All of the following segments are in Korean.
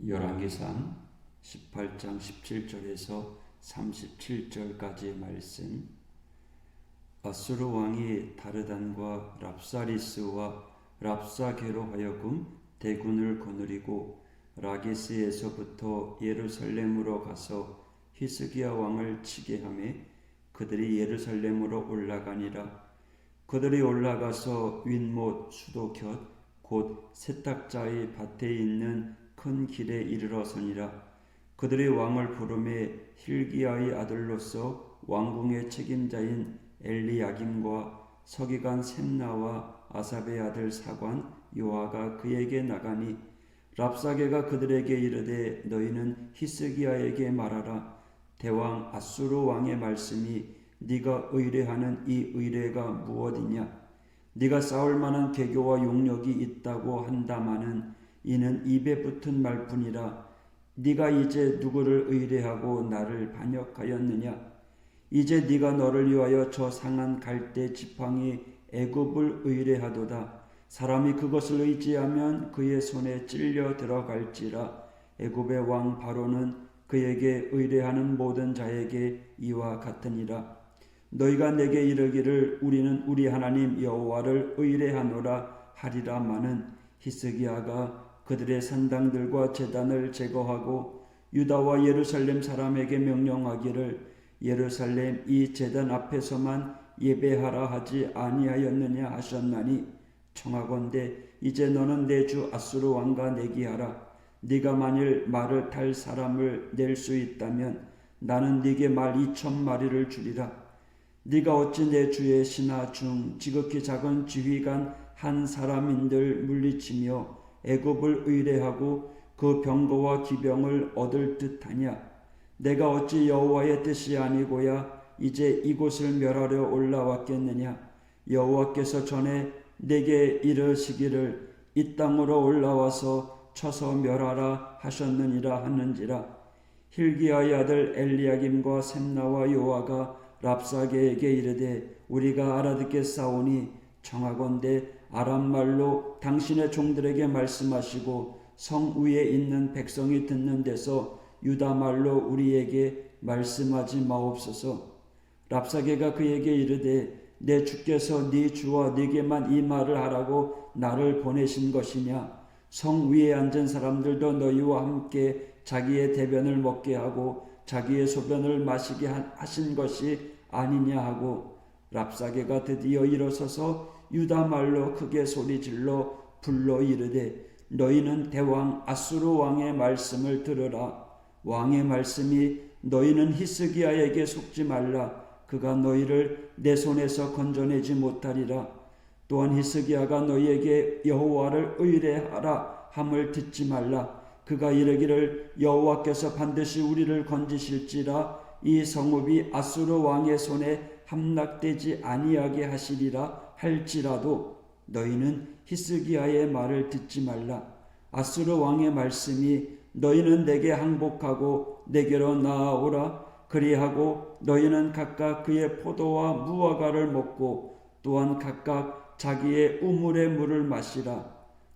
열왕기상 18장 17절에서 37절까지의 말씀. 아수르 왕이 다르단과 랍사리스와 랍사게로 하여금 대군을 거느리고 라기스에서부터 예루살렘으로 가서 히스기야 왕을 치게 하매 그들이 예루살렘으로 올라가니라. 그들이 올라가서 윗못 수도곁 곧 세탁자의 밭에 있는 큰 길에 이르러서니라. 그들이 왕을 부르매 힐기야의 아들로서 왕궁의 책임자인 엘리야김과 서기관 셈나와 아삽의 아들 사관 요아가 그에게 나가니 랍사게가 그들에게 이르되 너희는 히스기야에게 말하라. 대왕 아수르 왕의 말씀이 네가 의뢰하는 이 의뢰가 무엇이냐? 네가 싸울 만한 계교와 용력이 있다고 한다마는 이는 입에 붙은 말뿐이라. 네가 이제 누구를 의뢰하고 나를 반역하였느냐? 이제 네가 너를 위하여 저 상한 갈대 지팡이 애굽을 의뢰하도다. 사람이 그것을 의지하면 그의 손에 찔려 들어갈지라. 애굽의 왕 바로는 그에게 의뢰하는 모든 자에게 이와 같으니라. 너희가 내게 이르기를 우리는 우리 하나님 여호와를 의뢰하노라 하리라마는 히스기야가 그들의 산당들과 제단을 제거하고 유다와 예루살렘 사람에게 명령하기를 예루살렘 이 제단 앞에서만 예배하라 하지 아니하였느냐 하셨나니 청하건대 이제 너는 내 주 아수르 왕과 내기하라. 네가 만일 말을 탈 사람을 낼 수 있다면 나는 네게 말 2,000마리를 주리라. 네가 어찌 내 주의 신하 중 지극히 작은 지휘관 한 사람인들 물리치며 애굽을 의뢰하고 그 병거와 기병을 얻을 듯하냐? 내가 어찌 여호와의 뜻이 아니고야 이제 이곳을 멸하려 올라왔겠느냐? 여호와께서 전에 내게 이르시기를 이 땅으로 올라와서 쳐서 멸하라 하셨느니라 하는지라. 힐기야의 아들 엘리야김과 셈나와 요아가 랍사게에게 이르되 우리가 알아듣겠사오니 청하건대 아람말로 당신의 종들에게 말씀하시고 성 위에 있는 백성이 듣는 데서 유다말로 우리에게 말씀하지 마옵소서. 랍사게가 그에게 이르되 내 주께서 네 주와 네게만 이 말을 하라고 나를 보내신 것이냐? 성 위에 앉은 사람들도 너희와 함께 자기의 대변을 먹게 하고 자기의 소변을 마시게 하신 것이 아니냐 하고 랍사게가 드디어 일어서서 유다 말로 크게 소리질러 불러 이르되 너희는 대왕 아수르 왕의 말씀을 들으라. 왕의 말씀이 너희는 히스기야에게 속지 말라. 그가 너희를 내 손에서 건져내지 못하리라. 또한 히스기야가 너희에게 여호와를 의뢰하라 함을 듣지 말라. 그가 이르기를 여호와께서 반드시 우리를 건지실지라. 이 성읍이 아수르 왕의 손에 함락되지 아니하게 하시리라 할지라도 너희는 히스기야의 말을 듣지 말라. 아수르 왕의 말씀이 너희는 내게 항복하고 내게로 나아오라. 그리하고 너희는 각각 그의 포도와 무화과를 먹고 또한 각각 자기의 우물의 물을 마시라.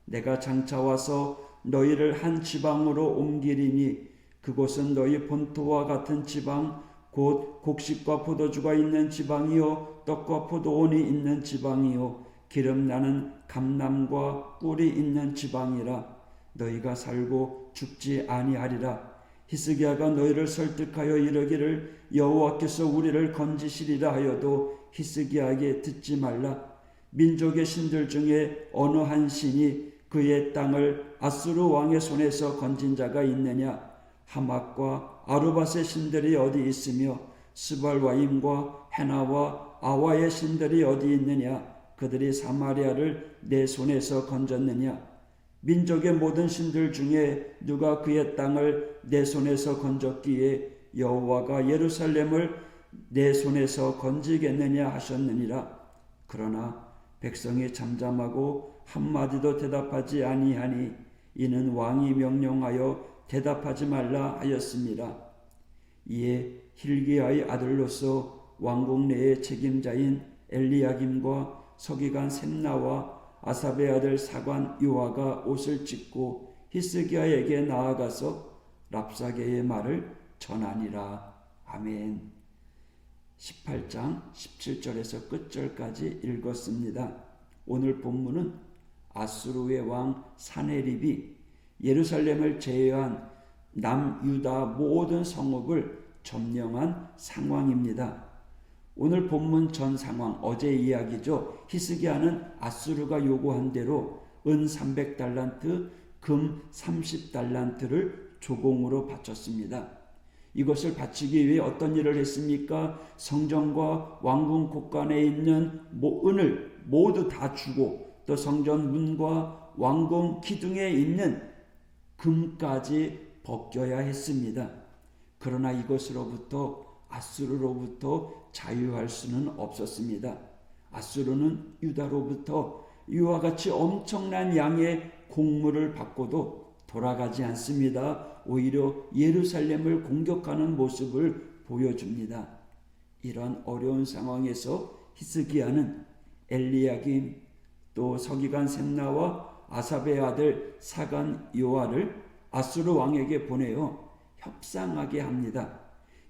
내가 장차 와서 너희를 한 지방으로 옮기리니 그곳은 너희 본토와 같은 지방 곧 곡식과 포도주가 있는 지방이요 떡과 포도원이 있는 지방이요 기름나는 감람과 꿀이 있는 지방이라. 너희가 살고 죽지 아니하리라. 히스기야가 너희를 설득하여 이르기를 여호와께서 우리를 건지시리라 하여도 히스기야에게 듣지 말라. 민족의 신들 중에 어느 한 신이 그의 땅을 아수르 왕의 손에서 건진 자가 있느냐? 하맛과 아루밧의 신들이 어디 있으며 스발와임과 헤나와 아와의 신들이 어디 있느냐? 그들이 사마리아를 내 손에서 건졌느냐? 민족의 모든 신들 중에 누가 그의 땅을 내 손에서 건졌기에 여호와가 예루살렘을 내 손에서 건지겠느냐 하셨느니라. 그러나 백성이 잠잠하고 한마디도 대답하지 아니하니 이는 왕이 명령하여 대답하지 말라 하였습니다. 이에 힐기야의 아들로서 왕궁 내의 책임자인 엘리야김과 서기관 셈나와 아삽의 아들 사관 요아가 옷을 찢고 히스기야에게 나아가서 랍사게의 말을 전하니라. 아멘. 18장 17절에서 끝절까지 읽었습니다. 오늘 본문은 아수르의 왕 사네립이 예루살렘을 제외한 남유다 모든 성읍을 점령한 상황입니다. 오늘 본문 전 상황, 어제 이야기죠. 히스기야는 아수르가 요구한 대로 은 300달란트, 금 30달란트를 조공으로 바쳤습니다. 이것을 바치기 위해 어떤 일을 했습니까? 성전과 왕궁 곳간에 있는 은을 모두 다 주고, 또 성전 문과 왕궁 기둥에 있는 금까지 벗겨야 했습니다. 그러나 이것으로부터 아수르로부터 자유할 수는 없었습니다. 아수르는 유다로부터 이와 같이 엄청난 양의 곡물을 받고도 돌아가지 않습니다. 오히려 예루살렘을 공격하는 모습을 보여줍니다. 이런 어려운 상황에서 히스기야는 엘리야김, 또 서기관 셈나와 아삽의 아들 사간 요아를 아수르 왕에게 보내어 협상하게 합니다.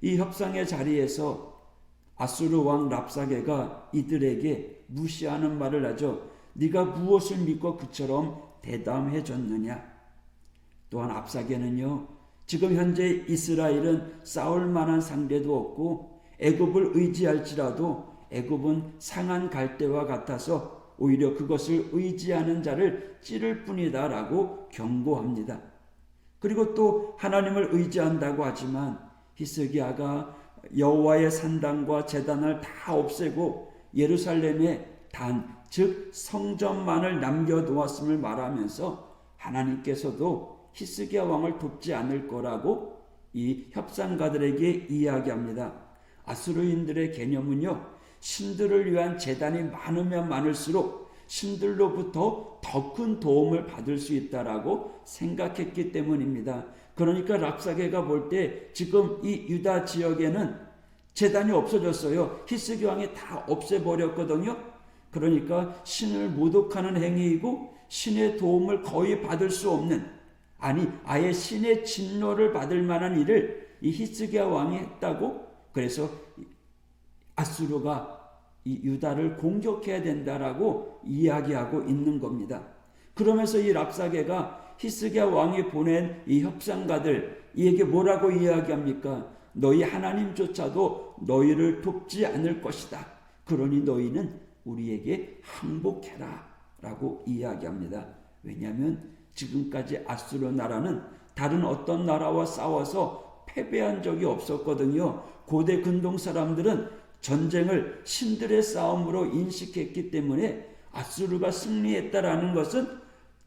이 협상의 자리에서 아수르 왕 랍사게가 이들에게 무시하는 말을 하죠. 네가 무엇을 믿고 그처럼 대담해 줬느냐. 또한 랍사게는요, 지금 현재 이스라엘은 싸울 만한 상대도 없고 애굽을 의지할지라도 애굽은 상한 갈대와 같아서 오히려 그것을 의지하는 자를 찌를 뿐이다 라고 경고합니다. 그리고 또 하나님을 의지한다고 하지만 히스기야가 여호와의 산당과 제단을 다 없애고 예루살렘에 즉 성전만을 남겨두었음을 말하면서 하나님께서도 히스기야 왕을 돕지 않을 거라고 이 협상가들에게 이야기합니다. 아수르인들의 개념은요, 신들을 위한 제단이 많으면 많을수록 신들로부터 더 큰 도움을 받을 수 있다라고 생각했기 때문입니다. 그러니까 랍사게가 볼 때 지금 이 유다 지역에는 제단이 없어졌어요. 히스기야 왕이 다 없애버렸거든요. 그러니까 신을 모독하는 행위이고 신의 도움을 거의 받을 수 없는, 아니 아예 신의 진노를 받을 만한 일을 이 히스기야 왕이 했다고, 그래서 아수르가 이 유다를 공격해야 된다라고 이야기하고 있는 겁니다. 그러면서 이 랍사게가 히스기야 왕이 보낸 이 협상가들 이에게 뭐라고 이야기합니까? 너희 하나님조차도 너희를 돕지 않을 것이다. 그러니 너희는 우리에게 항복해라 라고 이야기합니다. 왜냐하면 지금까지 아수르 나라는 다른 어떤 나라와 싸워서 패배한 적이 없었거든요. 고대 근동 사람들은 전쟁을 신들의 싸움으로 인식했기 때문에 아수르가 승리했다라는 것은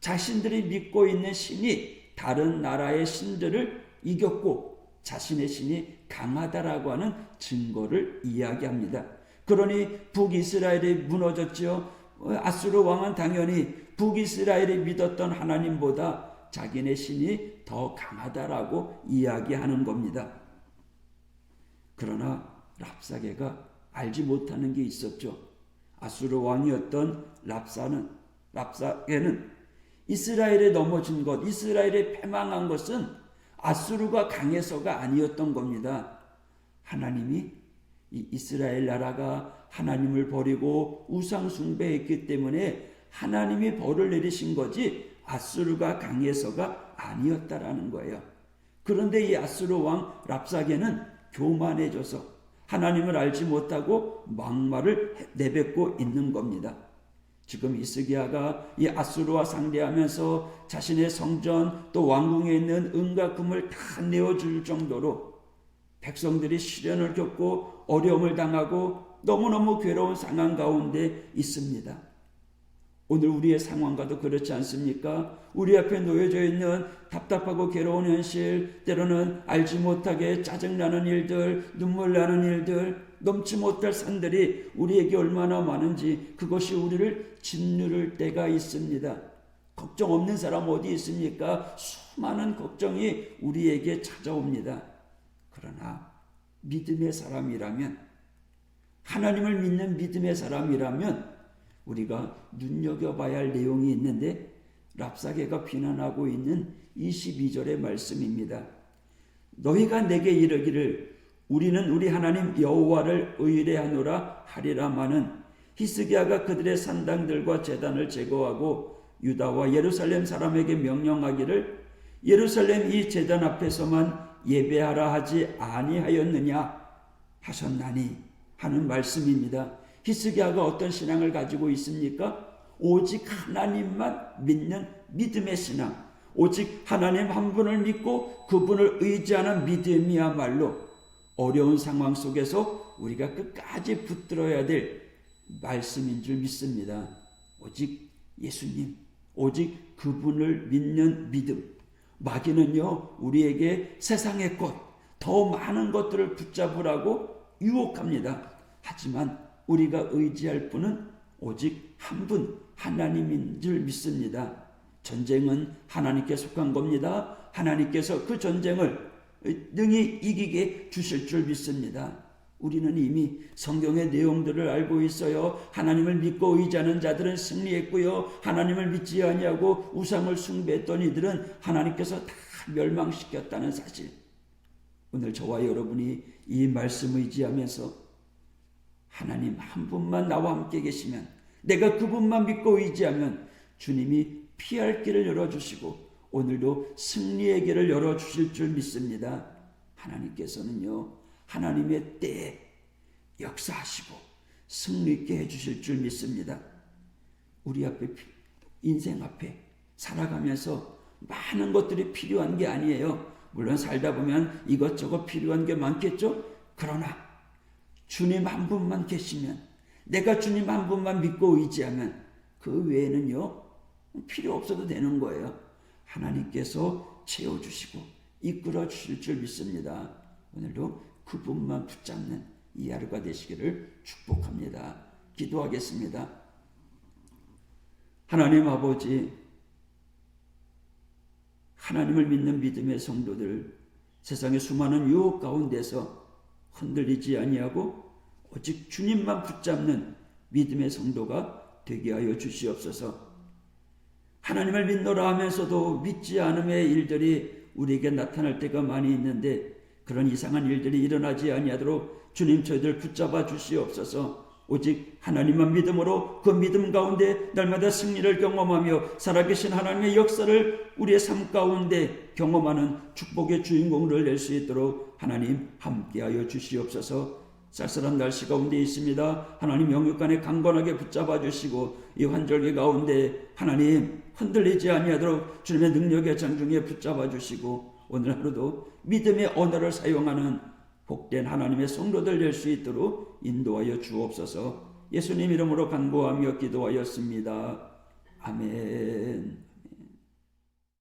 자신들이 믿고 있는 신이 다른 나라의 신들을 이겼고 자신의 신이 강하다라고 하는 증거를 이야기합니다. 그러니 북이스라엘이 무너졌지요. 아수르 왕은 당연히 북이스라엘이 믿었던 하나님보다 자기네 신이 더 강하다라고 이야기하는 겁니다. 그러나 랍사게가 알지 못하는 게 있었죠. 아수르 왕이었던 랍사게는 이스라엘에 넘어진 것, 이스라엘에 패망한 것은 아수르가 강해서가 아니었던 겁니다. 하나님이 이 이스라엘 나라가 하나님을 버리고 우상 숭배했기 때문에 하나님이 벌을 내리신 거지 아수르가 강해서가 아니었다라는 거예요. 그런데 이 아수르 왕 랍사게는 교만해져서 하나님을 알지 못하고 막말을 내뱉고 있는 겁니다. 지금 히스기야가 이 아수르와 상대하면서 자신의 성전 또 왕궁에 있는 은과 금을 다 내어줄 정도로 백성들이 시련을 겪고 어려움을 당하고 너무너무 괴로운 상황 가운데 있습니다. 오늘 우리의 상황과도 그렇지 않습니까? 우리 앞에 놓여져 있는 답답하고 괴로운 현실, 때로는 알지 못하게 짜증나는 일들, 눈물 나는 일들, 넘지 못할 산들이 우리에게 얼마나 많은지 그것이 우리를 짓누를 때가 있습니다. 걱정 없는 사람 어디 있습니까? 수많은 걱정이 우리에게 찾아옵니다. 그러나 믿음의 사람이라면, 하나님을 믿는 믿음의 사람이라면 우리가 눈여겨봐야 할 내용이 있는데 랍사게가 비난하고 있는 22절의 말씀입니다. 너희가 내게 이르기를 우리는 우리 하나님 여호와를 의뢰하노라 하리라마는 히스기야가 그들의 산당들과 제단을 제거하고 유다와 예루살렘 사람에게 명령하기를 예루살렘 이 제단 앞에서만 예배하라 하지 아니하였느냐 하셨나니 하는 말씀입니다. 히스기야가 어떤 신앙을 가지고 있습니까? 오직 하나님만 믿는 믿음의 신앙, 오직 하나님 한 분을 믿고 그분을 의지하는 믿음이야말로 어려운 상황 속에서 우리가 끝까지 붙들어야 될 말씀인 줄 믿습니다. 오직 예수님, 오직 그분을 믿는 믿음. 마귀는요, 우리에게 세상의 것, 더 많은 것들을 붙잡으라고 유혹합니다. 하지만 우리가 의지할 분은 오직 한 분, 하나님인 줄 믿습니다. 전쟁은 하나님께 속한 겁니다. 하나님께서 그 전쟁을 능히 이기게 주실 줄 믿습니다. 우리는 이미 성경의 내용들을 알고 있어요. 하나님을 믿고 의지하는 자들은 승리했고요. 하나님을 믿지 아니하고 우상을 숭배했던 이들은 하나님께서 다 멸망시켰다는 사실. 오늘 저와 여러분이 이 말씀 의지하면서 하나님 한 분만 나와 함께 계시면, 내가 그분만 믿고 의지하면 주님이 피할 길을 열어주시고 오늘도 승리의 길을 열어주실 줄 믿습니다. 하나님께서는요, 하나님의 때에 역사하시고 승리 있게 해주실 줄 믿습니다. 우리 앞에, 인생 앞에 살아가면서 많은 것들이 필요한 게 아니에요. 물론 살다 보면 이것저것 필요한 게 많겠죠. 그러나 주님 한 분만 계시면, 내가 주님 한 분만 믿고 의지하면 그 외에는요 필요 없어도 되는 거예요. 하나님께서 채워주시고 이끌어 주실 줄 믿습니다. 오늘도 그분만 붙잡는 이 하루가 되시기를 축복합니다. 기도하겠습니다. 하나님 아버지, 하나님을 믿는 믿음의 성도들, 세상의 수많은 유혹 가운데서 흔들리지 아니하고 오직 주님만 붙잡는 믿음의 성도가 되게 하여 주시옵소서. 하나님을 믿노라 하면서도 믿지 않음의 일들이 우리에게 나타날 때가 많이 있는데 그런 이상한 일들이 일어나지 아니하도록 주님 저희들 붙잡아 주시옵소서. 오직 하나님만 믿음으로 그 믿음 가운데 날마다 승리를 경험하며 살아계신 하나님의 역사를 우리의 삶 가운데 경험하는 축복의 주인공을 낼 수 있도록 하나님 함께하여 주시옵소서. 쌀쌀한 날씨 가운데 있습니다. 하나님 영육간에 강건하게 붙잡아 주시고 이 환절기 가운데 하나님 흔들리지 아니하도록 주님의 능력의 장중에 붙잡아 주시고 오늘 하루도 믿음의 언어를 사용하는 복된 하나님의 성도들 될 수 있도록 인도하여 주옵소서. 예수님 이름으로 간구하며 기도하였습니다. 아멘.